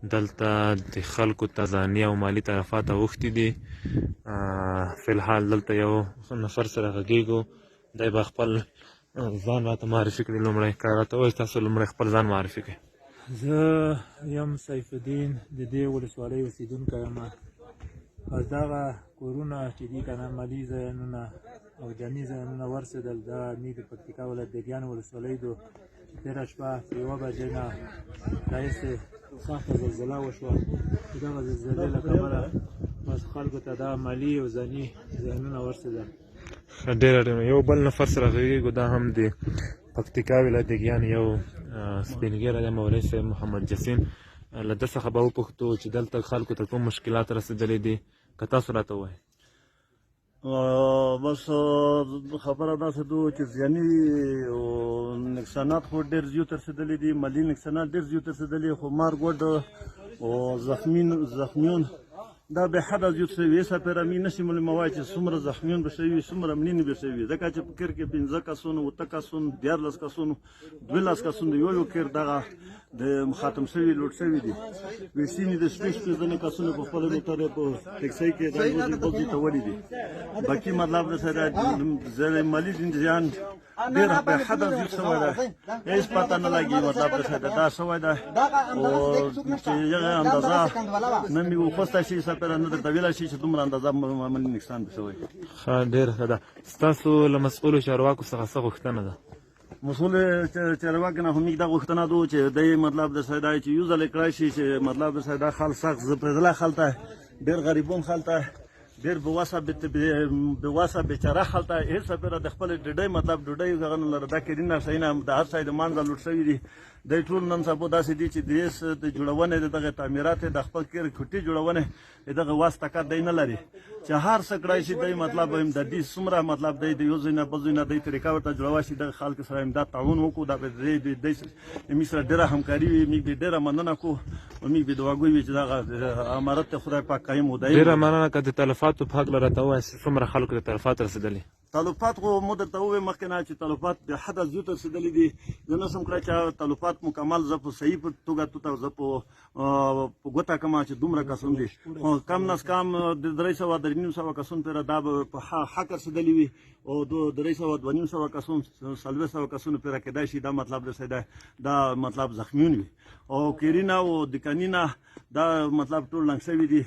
دلته د خلکو ته ځاني او مالي تلفات اوښتي دي. فی الحال دلته یو نفر سره غږیږو، دی به خپل ځان راته معرفي کړي. لومړی که راته ووایي تاسو لومړی خپل ځان معرفي کړئ. زه یم سیف الدین، د دې ولسوالۍ اوسېدونکی یم. از دغه کورونه چې دي که نه مالي زیانونه او جاني زیانونه ورسېدل، دا نی د پکتیکا ولایت د ګیان ولسوالۍ دو. تېره شپه په 1 بجې نه راهیسې سخته زلزله وشوه، چې دغه زلزلې له کبله بس خلکو ته دا مالي او ځاني زیانونه ورسېدل. ښه، ډېره ډېره. یو بل نفر سره غږیږو، دا هم د پکتیکا ولایت د ګیان یو سپین ږیری دی، مولوي صاحب محمد جسیم. له ده څخه به وپوښتو چې دلته خلکو ته کوم مشکلات رسېدلي دي، که تاسو راته ووایئ. بس خبره داسې ده چې زیاني نقصانات خو ډېر زیات رسېدلي دي، مالي نقصانات ډېر زیات رسېدلي، خو مارګ وډ او زخمیون دا به حده زیات شوي. سپېره مې نشي معلومولی چې څومره زخمیون به شوي، څومره مړینې به شوي، ځکه چې په کیر کې 15 کسونو، 8 کسونو، 14 کسونو، 12 کسونو د یو کیر دغه د ختم شوي لوټ شوي دي. ویسي مې د شپې ځینې کسونو په خپله موټر په ټکسۍ کې د یو ځای بل ځای ته وړي دي. باقي مطلب د مالي زیان ډېر به حده زیات شوی دی، هېڅ پته نه لګي مطلب دا شوی دی. او چې هغه اندازه نه مې وخوستی شي سپېره نه درته ویلی شي چې دومره اندازه مالي نقصان به شوی. ښه، ډېره ښه ده. ستاسو له مسؤلو چارواکو څخه څه غوښتنه ده؟ مسؤل چارواکي نه خو موږ دا غوښتنه ده چې دی مطلب د دا چې یو ځل یې کړی شي چې مطلب د دا خلک سخت زپرېدلی خلک ته، ډېر غریبون خلک ته، ډېر بېوسه بېچاره خلک ته هېڅ سپېره د خپلې ډوډۍ مطلب ډوډۍ هغه نه لره، دا کیرینه شیونه د هر ځای د منځه لوټ شوي دي. دی ټول نن سبا داسې دي چې د جوړونې د دغه تعمیرات د خپل کیر کوټې جوړونې دغه واس طاقت دی نه لري چې هر څه کړی شي. دی مطلب د دې څومره مطلب دی د یو ځای نه بل ځای نه دی طریقه ورته جوړولی شي، دغه خلکو سره امداد تعاون وکړو. دا به دی موږ سره ډېره همکاري وي، موږ به ډېره مننه کوو او موږ به دعاګوی وي چې دغه امارت ته خدای پاک قایم ودایي. ډېره مننه. که د تلفاتو په هکله راته ووایئ څومره خلکو ته تلفات رسېدلي؟ تلفات خو مو درته وویل مخکې نه چې تلفات د حده زیات رسېدلي دي. زه نه شم کړی چې تلفات مکمل زه په صحیح په توګه زه په ګوته کړم چې دومره کسان دي، خو کم نه کم د 300 350 کسان پرې دا به په حق رسېدلي وي، او 300 250 کسان 400 کسانو پرې کېدای شي دا مطلب رسېدی، دا مطلب زخمیون وي. او کیرینه او دکانینه دا مطلب ټول لنګ شوي دي،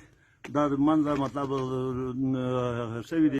دا د منځه مطلب شوي دي.